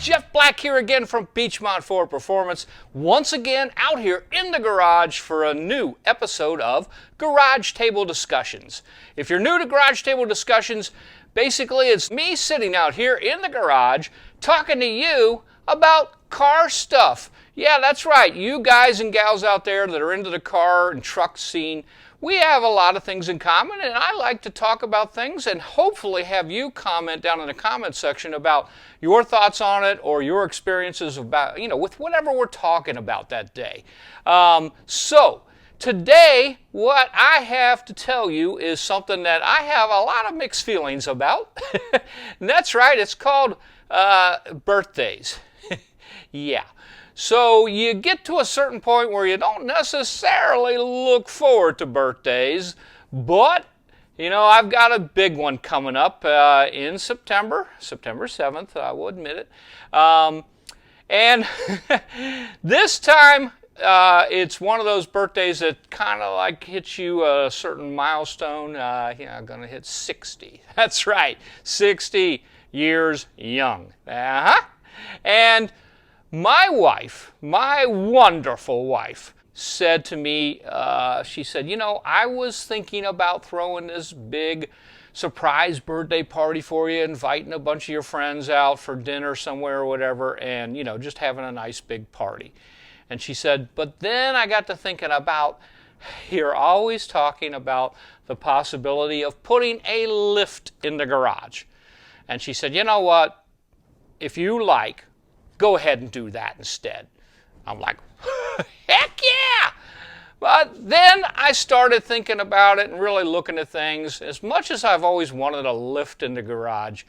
Jeff Black here again from Beachmont Ford Performance, once again out here in the garage for a new episode of Garage Table Discussions. If you're new to Garage Table Discussions, basically it's me sitting out here in the garage talking to you about car stuff. Yeah, that's right, you guys and gals out there that are into the car and truck scene, we have a lot of things in common, and I like to talk about things and hopefully have you comment down in the comment section about your thoughts on it or your experiences about, with whatever we're talking about that day. So today, what I have to tell you is something that I have a lot of mixed feelings about. And that's right, it's called birthdays. Yeah. So you get to a certain point where you don't necessarily look forward to birthdays, but, I've got a big one coming up in September 7th, I will admit it. And this time, it's one of those birthdays that kind of like hits you a certain milestone. I'm going to hit 60. That's right, 60 years young. And my wife, my wonderful wife, said to me, she said, I was thinking about throwing this big surprise birthday party for you, inviting a bunch of your friends out for dinner somewhere or whatever, and, just having a nice big party. And she said, but then I got to thinking about, you're always talking about the possibility of putting a lift in the garage. And she said, you know what, if you like, go ahead and do that instead. I'm like, heck yeah! But then I started thinking about it and really looking at things. As much as I've always wanted a lift in the garage,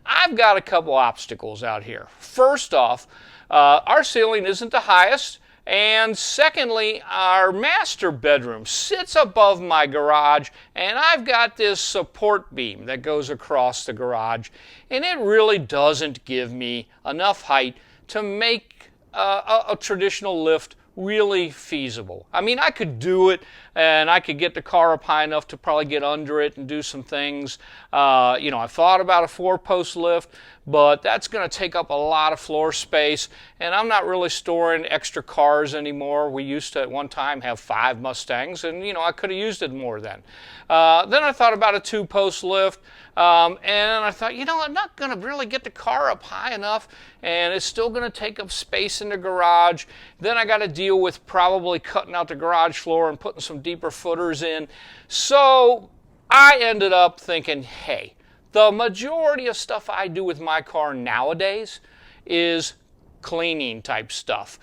I've got a couple obstacles out here. First off, our ceiling isn't the highest. And secondly, our master bedroom sits above my garage, and I've got this support beam that goes across the garage, and it really doesn't give me enough height to make a traditional lift really feasible. I mean, I could do it, and I could get the car up high enough to probably get under it and do some things. I thought about a 4-post lift, but that's going to take up a lot of floor space, and I'm not really storing extra cars anymore. We used to at one time have 5 Mustangs, and I could have used it more then. Then I thought about a 2-post lift, and I thought, I'm not going to really get the car up high enough, and it's still going to take up space in the garage. Then I got to deal with probably cutting out the garage floor and putting some deeper footers in. So I ended up thinking, hey, the majority of stuff I do with my car nowadays is cleaning type stuff.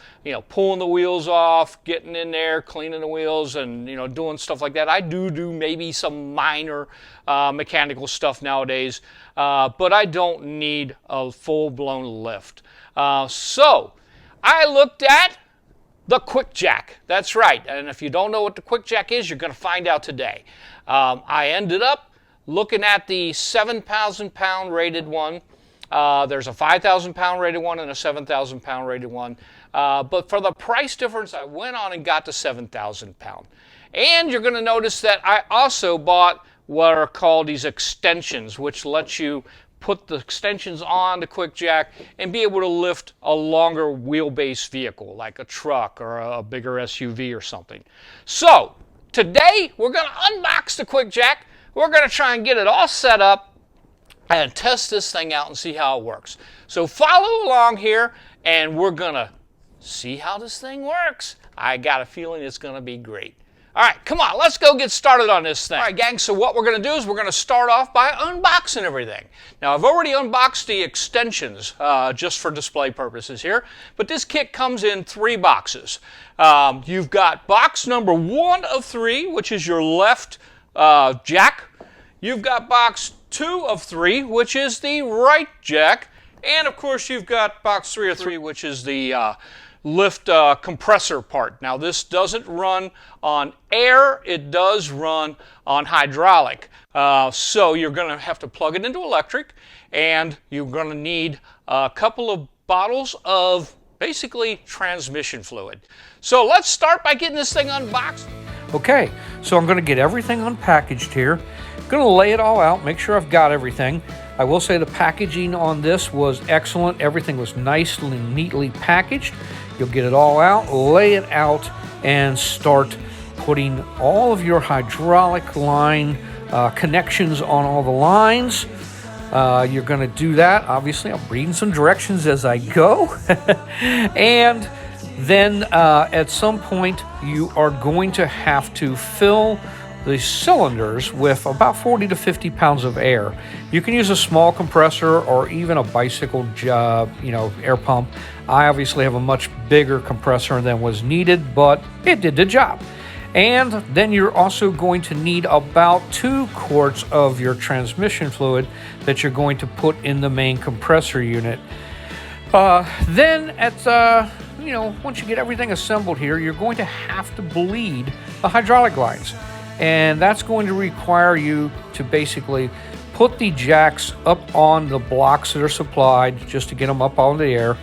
Pulling the wheels off, getting in there, cleaning the wheels, and doing stuff like that. I do maybe some minor mechanical stuff nowadays, but I don't need a full-blown lift. So I looked at the Quick Jack. That's right, and if you don't know what the Quick Jack is, you're going to find out today. I ended up looking at the 7,000-pound rated one. There's a 5,000-pound rated one and a 7,000-pound rated one. But for the price difference, I went on and got the 7,000-pound. And you're going to notice that I also bought what are called these extensions, which lets you put the extensions on the Quick Jack and be able to lift a longer wheelbase vehicle, like a truck or a bigger SUV or something. So today, we're going to unbox the Quick Jack. We're going to try and get it all set up and test this thing out and see how it works. So follow along here, and we're going to see how this thing works. I got a feeling it's going to be great. All right, come on, let's go get started on this thing. All right, gang, so what we're going to do is we're going to start off by unboxing everything. Now, I've already unboxed the extensions just for display purposes here, but this kit comes in 3 boxes. You've got box number 1 of 3, which is your left jack. You've got box 2 of 3, which is the right jack. And, of course, you've got box 3 of 3, which is the lift compressor part. Now, this doesn't run on air. It does run on hydraulic. So you're going to have to plug it into electric, and you're going to need a couple of bottles of basically transmission fluid. So let's start by getting this thing unboxed. Okay, so I'm going to get everything unpackaged here. I'm going to lay it all out, make sure I've got everything. I will say the packaging on this was excellent. Everything was nicely, neatly packaged. You'll get it all out, lay it out, and start putting all of your hydraulic line connections on all the lines. You're going to do that. Obviously, I'm reading some directions as I go. And then at some point, you are going to have to fill the cylinders with about 40 to 50 pounds of air. You can use a small compressor or even a bicycle air pump. I obviously have a much bigger compressor than was needed, but it did the job. And then you're also going to need about 2 quarts of your transmission fluid that you're going to put in the main compressor unit. Then once you get everything assembled here, you're going to have to bleed the hydraulic lines. And that's going to require you to basically put the jacks up on the blocks that are supplied just to get them up on the air.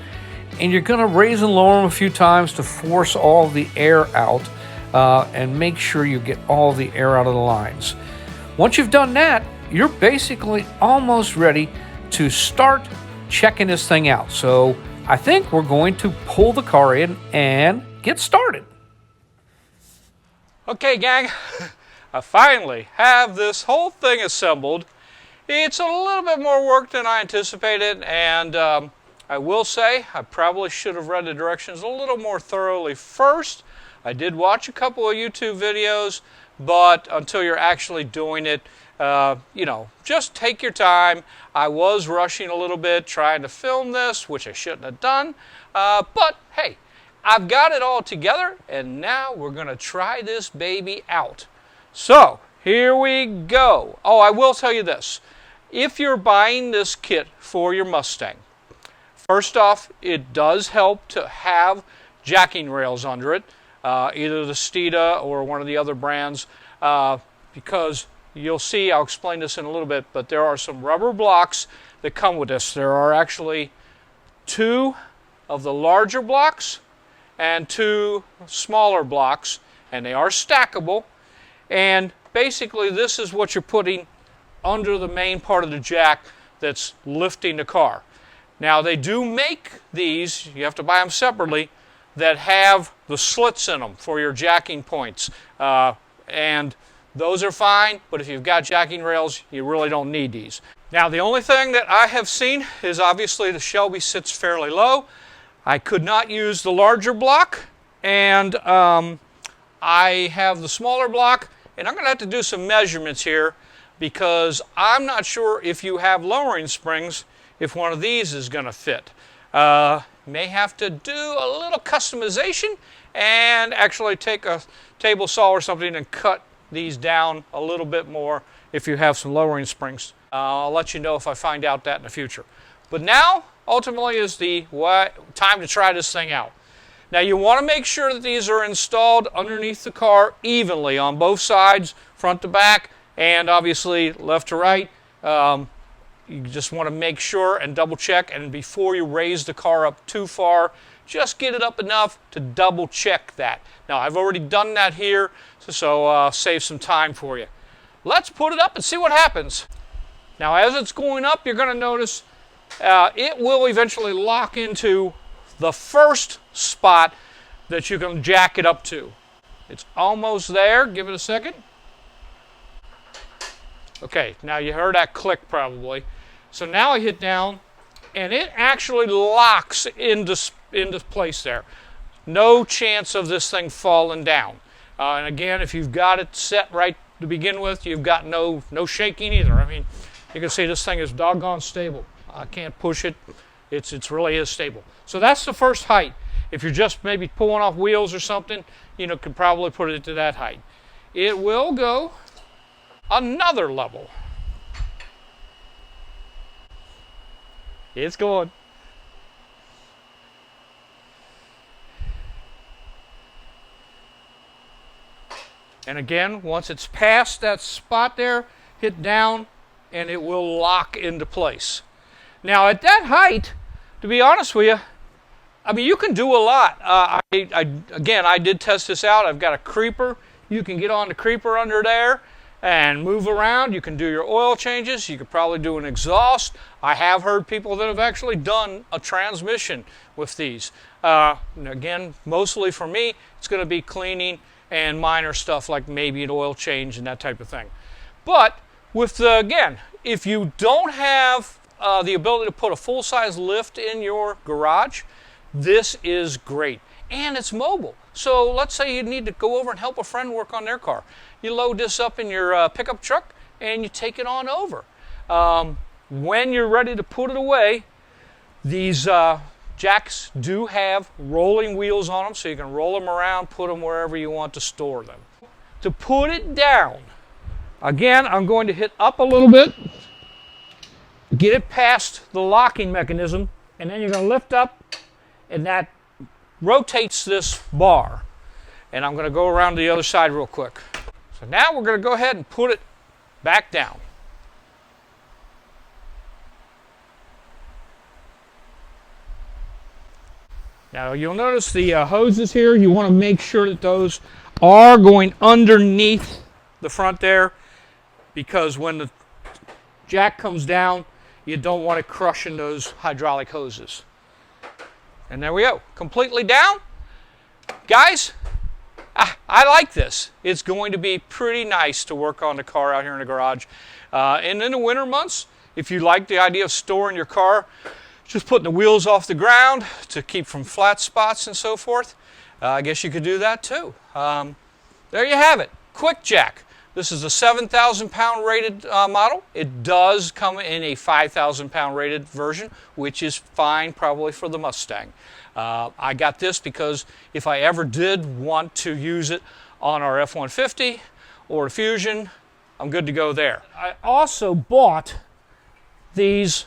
And you're going to raise and lower them a few times to force all the air out and make sure you get all the air out of the lines. Once you've done that, you're basically almost ready to start checking this thing out. So I think we're going to pull the car in and get started. Okay, gang. I finally have this whole thing assembled. It's a little bit more work than I anticipated, and I will say I probably should have read the directions a little more thoroughly first. I did watch a couple of YouTube videos, but until you're actually doing it, just take your time. I was rushing a little bit trying to film this, which I shouldn't have done, but hey, I've got it all together, and now we're going to try this baby out. So, here we go. Oh, I will tell you this. If you're buying this kit for your Mustang, first off, it does help to have jacking rails under it, either the Steeda or one of the other brands, because you'll see, I'll explain this in a little bit, but there are some rubber blocks that come with this. There are actually 2 of the larger blocks and 2 smaller blocks, and they are stackable. And basically this is what you're putting under the main part of the jack that's lifting the car. Now they do make these, you have to buy them separately, that have the slits in them for your jacking points. And those are fine, but if you've got jacking rails, you really don't need these. Now the only thing that I have seen is obviously the Shelby sits fairly low. I could not use the larger block, and I have the smaller block. And I'm going to have to do some measurements here because I'm not sure if you have lowering springs, if one of these is going to fit. May have to do a little customization and actually take a table saw or something and cut these down a little bit more if you have some lowering springs. I'll let you know if I find out that in the future. But now, ultimately, is the time to try this thing out. Now you want to make sure that these are installed underneath the car evenly on both sides, front to back, and obviously left to right. You just want to make sure and double check, and before you raise the car up too far, just get it up enough to double check that. Now I've already done that here, so save some time for you. Let's put it up and see what happens. Now as it's going up, you're going to notice it will eventually lock into the first spot that you can jack it up to. It's almost there. Give it a second. Okay, now you heard that click probably. So now I hit down, and it actually locks into place there. No chance of this thing falling down. And again, if you've got it set right to begin with, you've got no shaking either. I mean, you can see this thing is doggone stable. I can't push it. It really is stable. So that's the first height. If you're just maybe pulling off wheels or something, could probably put it to that height. It will go another level. It's going. And again, once it's past that spot there, hit down and it will lock into place. Now at that height, to be honest with you, I mean, you can do a lot. Again, I did test this out. I've got a creeper. You can get on the creeper under there, and move around. You can do your oil changes. You could probably do an exhaust. I have heard people that have actually done a transmission with these. Again, mostly for me, it's going to be cleaning and minor stuff like maybe an oil change and that type of thing. But with the, again, if you don't have the ability to put a full-size lift in your garage, this is great. And it's mobile. So let's say you need to go over and help a friend work on their car. You load this up in your pickup truck and you take it on over. When you're ready to put it away, these jacks do have rolling wheels on them, so you can roll them around, put them wherever you want to store them. To put it down, again, I'm going to hit up a little bit, get it past the locking mechanism, and then you're going to lift up, and that rotates this bar. And I'm going to go around to the other side real quick. So now we're going to go ahead and put it back down. Now you'll notice the hoses here. You want to make sure that those are going underneath the front there, because when the jack comes down, you don't want it crushing those hydraulic hoses. And there we go, completely down. Guys, I like this. It's going to be pretty nice to work on the car out here in the garage. And in the winter months, if you like the idea of storing your car, just putting the wheels off the ground to keep from flat spots and so forth, I guess you could do that too. There you have it, Quick Jack. This is a 7,000 pound rated model. It does come in a 5,000 pound rated version, which is fine probably for the Mustang. I got this because if I ever did want to use it on our F-150 or the Fusion, I'm good to go there. I also bought these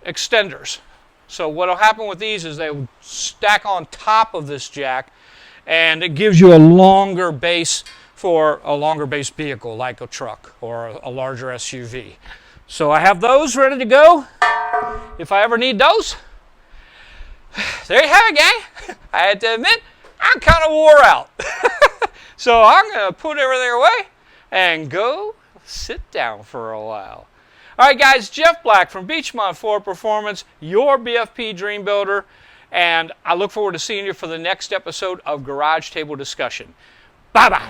extenders. So what will happen with these is they will stack on top of this jack, and it gives you a longer base for a longer base vehicle like a truck or a larger SUV. So I have those ready to go if I ever need those. There you have it, gang. I had to admit, I'm kind of wore out. So I'm going to put everything away and go sit down for a while. All right, guys, Jeff Black from Beachmont Ford Performance, your BFP Dream Builder, and I look forward to seeing you for the next episode of Garage Table Discussion. Bye-bye.